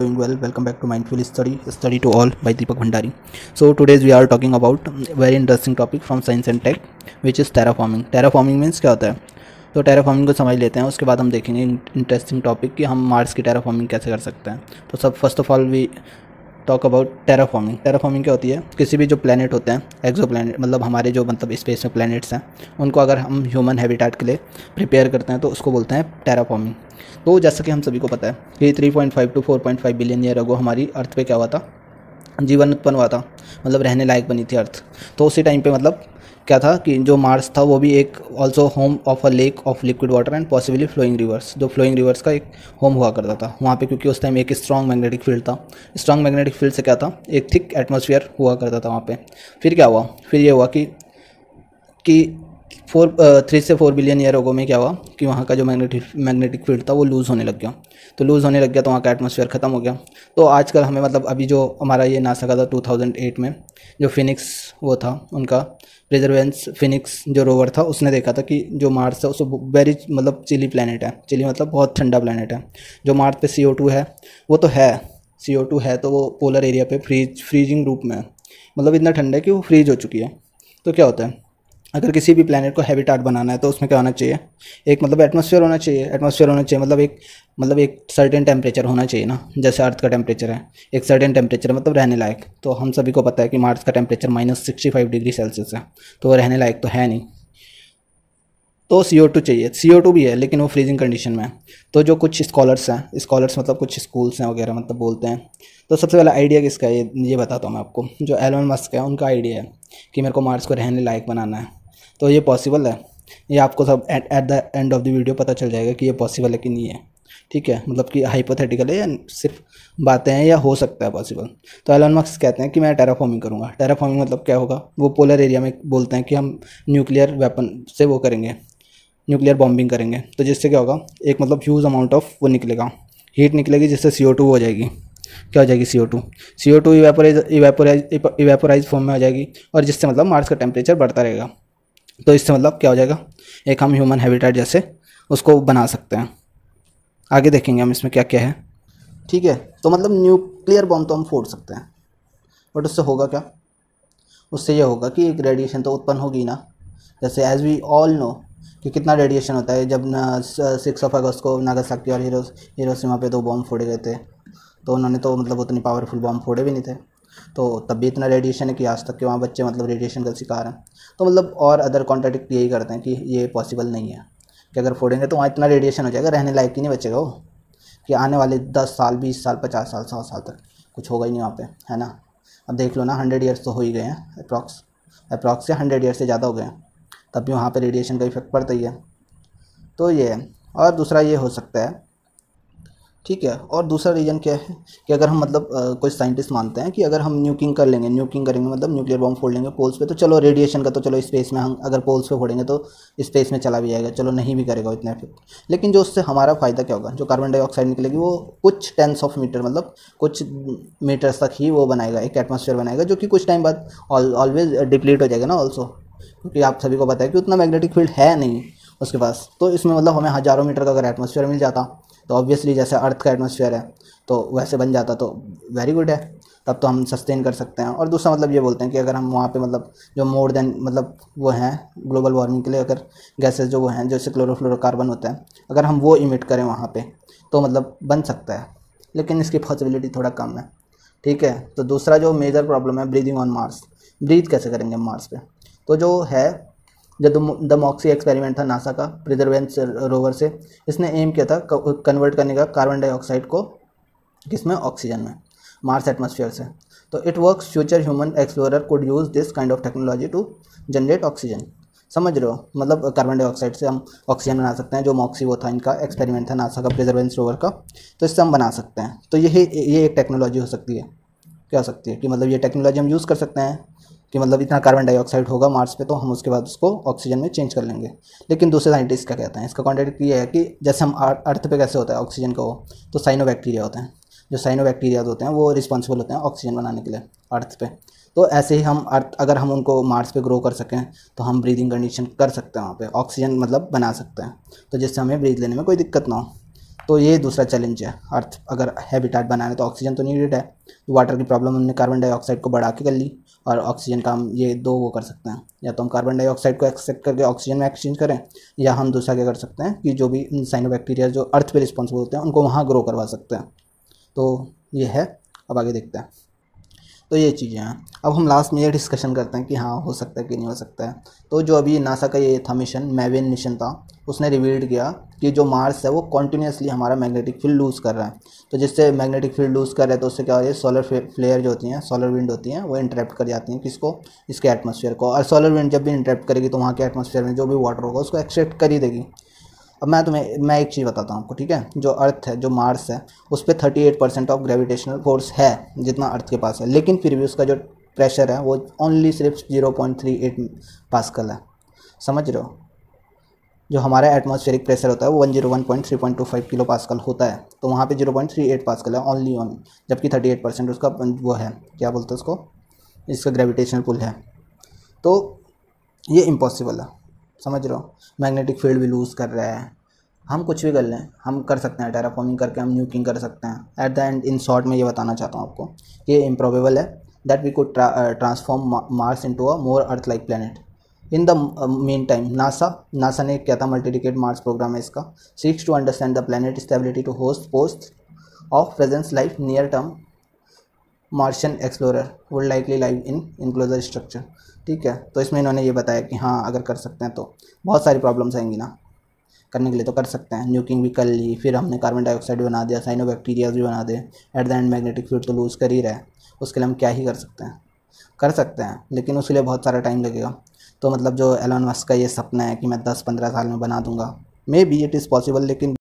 Doing well. Welcome back to Mindful Study to all by Deepak Bhandari. So today's we are talking about very interesting topic from science and tech, which is terraforming. Terraforming means क्या होता है? तो terraforming को समझ लेते हैं, उसके बाद हम देखेंगे इंटरेस्टिंग टॉपिक कि हम मार्स की terraforming कैसे कर सकते हैं. तो सब first of all we talk about terraforming. Terraforming क्या होती है? किसी भी जो प्लैनेट होते हैं, एक्सो प्लैनेट मतलब हमारे जो मतलब स्पेस में प्लैनेट्स हैं, उनको अगर हम ह्यूमन हैबिटेट के लिए प्रिपेयर करते हैं तो उसको बोलते हैं टेराफॉर्मिंग. तो जैसा कि हम सभी को पता है कि 3.5 to 4.5 बिलियन ईयर अगो हमारी अर्थ पे क्या हुआ था, जीवन उत्पन्न हुआ था, मतलब रहने लायक बनी थी अर्थ. तो उसी टाइम पे मतलब क्या था कि जो मार्स था वो भी एक also home of a lake of liquid water and possibly flowing rivers, जो फ्लोइंग रिवर्स का एक होम हुआ करता था वहाँ पे, क्योंकि उस टाइम एक स्ट्रॉन्ग मैग्नेटिक फील्ड था. स्ट्रॉन्ग मैग्नेटिक फील्ड से क्या था, एक थिक एटमॉस्फेयर हुआ करता था वहाँ पे. फिर क्या हुआ, फिर ये हुआ कि 3 से 4 बिलियन ईयर अगो में क्या हुआ कि वहाँ का जो मैग्नेटिक फील्ड था वो लूज़ होने लग गया. तो लूज़ होने लग गया तो वहाँ का एटमॉस्फेयर ख़त्म हो गया. तो आजकल हमें मतलब अभी जो हमारा ये नासा का था 2008 में जो फिनिक्स वो था, उनका परसेवरेंस फिनिक्स जो रोवर था, उसने देखा था कि जो मार्स है उसको वेरी मतलब चिली प्लैनेट है. चिली मतलब बहुत ठंडा प्लैनेट है. जो मार्स पे CO2 है वो तो है, CO2 है तो वो पोलर एरिया पे फ्रीजिंग रूप में है, मतलब इतना ठंडा है कि वो फ्रीज हो चुकी है. तो क्या होता है, अगर किसी भी प्लैनेट को हैबिटेट बनाना है तो उसमें क्या होना चाहिए, एक मतलब एटमॉस्फेयर होना चाहिए. एटमॉस्फेयर होना चाहिए मतलब एक सर्टेन टेम्परेचर होना चाहिए ना, जैसे अर्थ का टेम्परेचर है, एक सर्टेन टेम्परेचर मतलब रहने लायक. तो हम सभी को पता है कि मार्स का टेम्परेचर -65 डिग्री सेल्सियस है, तो वो रहने लायक तो है नहीं. तो CO2 चाहिए. CO2 भी है लेकिन वो फ्रीजिंग कंडीशन में है. तो जो कुछ स्कॉलर्स हैं, स्कॉलर्स मतलब कुछ स्कूल्स हैं वगैरह मतलब बोलते हैं. तो सबसे पहला आइडिया किसका है ये बताता हूँ मैं आपको. जो एलन मस्क है उनका आइडिया है कि मेरे को मार्स को रहने लायक बनाना है. तो ये पॉसिबल है, ये आपको सब eight the end of the video पता चल जाएगा कि ये पॉसिबल है कि नहीं है. ठीक है, मतलब कि हाइपोथेटिकल है या सिर्फ बातें हैं या हो सकता है पॉसिबल. तो एलन मस्क कहते हैं कि मैं टेराफॉर्मिंग करूँगा. टेराफॉर्मिंग मतलब क्या होगा, वो पोलर एरिया में बोलते हैं कि हम न्यूक्लियर वेपन से वो करेंगे, न्यूक्लियर बॉम्बिंग करेंगे. तो जिससे क्या होगा, एक मतलब ह्यूज अमाउंट ऑफ वो निकलेगा, हीट निकलेगी, जिससे CO2 हो जाएगी. क्या हो जाएगी, CO2 इवेपोराइज फॉर्म में हो जाएगी, और जिससे मतलब मार्स का टेम्परेचर बढ़ता रहेगा. तो इससे मतलब क्या हो जाएगा, एक हम ह्यूमन हैबिटेट जैसे उसको बना सकते हैं. आगे देखेंगे हम इसमें क्या क्या है. ठीक है, तो मतलब न्यूक्लियर बॉम्ब तो हम फोड़ सकते हैं, बट उससे होगा क्या, उससे ये होगा कि एक रेडिएशन तो उत्पन्न होगी ना. जैसे एज वी ऑल नो कि कितना रेडिएशन होता है. जब 6 अगस्त को नागासाकी और हिरोशिमा पे 2 बॉम्ब फोड़े गए थे, तो उन्होंने तो मतलब उतनी पावरफुल बॉम्ब फोड़े भी नहीं थे, तो तब भी इतना रेडिएशन है कि आज तक के वहाँ बच्चे मतलब रेडिएशन का शिकार हैं. तो मतलब और अदर कॉन्ट्राडिक्ट यही करते हैं कि ये पॉसिबल नहीं है कि अगर फोड़ेंगे तो वहाँ इतना रेडिएशन हो जाएगा, रहने लायक ही नहीं बचेगा वो, कि आने वाले 10 साल 20 साल 50 साल 100 साल तक कुछ होगा ही नहीं वहाँ पे, है ना. अब देख लो ना, 100 ईयर्स तो हो ही गए हैं अप्रॉक्स से 100 ईयर्स से ज़्यादा हो गए हैं, तब भी वहाँ पे रेडिएशन का इफेक्ट पड़ता ही है. तो ये है. और दूसरा ये हो सकता है, ठीक है, और दूसरा रीज़न क्या है कि अगर हम मतलब कुछ साइंटिस्ट मानते हैं कि अगर हम न्यूकिंग करेंगे मतलब न्यूक्लियर बॉम्ब फोड़ लेंगे पोल्स पे, तो चलो रेडिएशन का तो चलो स्पेस में हम अगर पोल्स पे फोड़ेंगे तो स्पेस में चला भी जाएगा, चलो नहीं भी करेगा इतना इफेक्ट. लेकिन जो उससे हमारा फ़ायदा क्या होगा, जो कार्बन डाइऑक्साइड निकलेगी वो कुछ टेंस ऑफ मीटर मतलब कुछ मीटर्स तक ही वो बनाएगा, एक एटमॉस्फेयर बनाएगा, जो कि कुछ टाइम बाद ऑलवेज डिप्लीट हो जाएगा ना ऑल्सो, क्योंकि आप सभी को पता है कि उतना मैग्नेटिक फील्ड है नहीं उसके पास. तो इसमें मतलब हमें हज़ारों मीटर का अगर एटमॉस्फेयर मिल जाता तो ऑब्वियसली जैसे अर्थ का एटमॉस्फेयर है तो वैसे बन जाता, तो वेरी गुड है, तब तो हम सस्टेन कर सकते हैं. और दूसरा मतलब ये बोलते हैं कि अगर हम वहाँ पे मतलब जो मोर देन मतलब वो हैं ग्लोबल वार्मिंग के लिए अगर गैसेस जो वो हैं, जैसे क्लोरोफ्लोरोकार्बन होते हैं, अगर हम वो इमिट करें वहाँ पे तो मतलब बन सकता है, लेकिन इसकी पॉसिबिलिटी थोड़ा कम है. ठीक है, तो दूसरा जो मेजर प्रॉब्लम है, ब्रीदिंग ऑन मार्स. ब्रीथ कैसे करेंगे हम मार्स पे. तो जो है, जब द मॉक्सी एक्सपेरिमेंट था नासा का परसेवरेंस रोवर से, इसने एम किया था कन्वर्ट करने का कार्बन डाइऑक्साइड को किसमें, ऑक्सीजन में, मार्स एटमॉस्फेयर से. तो it works. Future human explorer could use this kind of technology to generate oxygen. समझ रहे हो, मतलब कार्बन डाइऑक्साइड से हम ऑक्सीजन बना सकते हैं. जो मॉक्सी वो था, इनका एक्सपेरिमेंट था नासा का परसेवरेंस रोवर का, तो इससे हम बना सकते हैं. तो ये एक टेक्नोलॉजी हो सकती है. क्या हो सकती है कि मतलब ये टेक्नोलॉजी हम यूज़ कर सकते हैं कि मतलब इतना कार्बन डाइऑक्साइड होगा मार्स पे तो हम उसके बाद उसको ऑक्सीजन में चेंज कर लेंगे. लेकिन दूसरे साइंटिस्ट क्या कहते हैं, इसका कॉन्ट्रैक्ट ये है कि जैसे हम अर्थ पे कैसे होता है ऑक्सीजन का वो, तो साइनोबैक्टीरिया होते हैं. जो साइनोबैक्टीरिया होते हैं वो रिस्पॉन्सिबल होते हैं ऑक्सीजन बनाने के लिए अर्थ पे. तो ऐसे ही हम अर्थ अगर हम उनको मार्स पे ग्रो कर सकें तो हम ब्रीदिंग कंडीशन कर सकते हैं वहाँ पे, ऑक्सीजन मतलब बना सकते हैं, तो जिससे हमें ब्रीथ लेने में कोई दिक्कत ना हो. तो ये दूसरा चैलेंज है। अर्थ अगर हैबिटाट बनाना तो ऑक्सीजन तो नीडेड है, तो वाटर की प्रॉब्लम हमने कार्बन डाइऑक्साइड को बढ़ा के कर ली, और ऑक्सीजन का हम ये दो वो कर सकते हैं, या तो हम कार्बन डाइऑक्साइड को एक्सेप्ट करके ऑक्सीजन में एक्सचेंज करें, या हम दूसरा क्या कर सकते हैं कि जो भी साइनोबैक्टीरिया जो अर्थ पे रिस्पॉन्सिबल होते हैं उनको वहाँ ग्रो करवा सकते हैं। तो ये है, अब आगे देखते हैं। तो ये चीज़ें हैं। अब हम लास्ट में ये डिस्कशन करते हैं कि हाँ हो सकता है कि नहीं हो सकता है। तो जो अभी नासा का ये था मिशन, मैविन मिशन था, उसने रिवील्ड किया कि जो मार्स है वो कॉन्टीन्यूसली हमारा मैग्नेटिक फील्ड लूज़ कर रहा है। तो जिससे मैग्नेटिक फील्ड लूज़ कर रहा है तो उससे क्या हो रहा है, सोलर फ्लेयर जो होती हैं, सोलर विंड होती हैं, वो इंटरप्ट कर जाती हैं किसको, इसके एटमॉस्फेयर को। और सोलर विंड जब भी इंटरप्ट करेगी तो वहाँ के एटमॉस्फेयर में जो भी वाटर होगा उसको एक्सेप्ट कर ही देगी। अब मैं एक चीज़ बताता हूँ आपको, ठीक है। जो अर्थ है, जो मार्स है, उस पर 38% ऑफ ग्रेविटेशनल फोर्स है जितना अर्थ के पास है, लेकिन फिर भी उसका जो प्रेशर है वो ओनली सिर्फ 0.38 पास्कल है। समझ रहे हो? जो हमारा एटमॉस्फेरिक प्रेशर होता है वो 101.3.25 किलो पास्कल होता है, तो वहाँ पे 0.38 पास्कल है ओनली ऑन, जबकि 38% उसका वो है, क्या बोलते हैं उसको, इसका ग्रेविटेशनल पुल है। तो ये इम्पॉसिबल है। समझ रहे हो? मैग्नेटिक फील्ड भी लूज़ कर रहा है, हम कुछ भी कर लें, हम कर सकते हैं टेराफॉर्मिंग करके, हम न्यूकिंग कर सकते हैं। At the end in short में ये बताना चाहता हूँ आपको, ये इम्प्रोबेबल है that we could transform Mars into a more earth like planet. In the mean time NASA ने क्या था, मल्टी डिकेड मार्स प्रोग्राम है इसका, seeks to understand the planet stability to host post of presence life near term Martian explorer would likely live in enclosure structure. ठीक है, तो इसमें इन्होंने ये बताया कि हाँ अगर कर सकते हैं तो बहुत सारी प्रॉब्लम्स आएंगी ना, करने के लिए तो कर सकते हैं। न्यूकिंग भी कर ली, फिर हमने कार्बन डाइऑक्साइड भी बना दिया, साइनोबैक्टीरिया भी बना दे, at the end magnetic field तो लूज़ कर ही रहा है। उसके लिए हम क्या ही कर सकते हैं, कर सकते हैं, लेकिन उसके लिए बहुत सारा टाइम लगेगा। तो मतलब जो एलन मस्क का ये सपना है कि मैं 10-15 साल में बना दूंगा, may be it is possible, लेकिन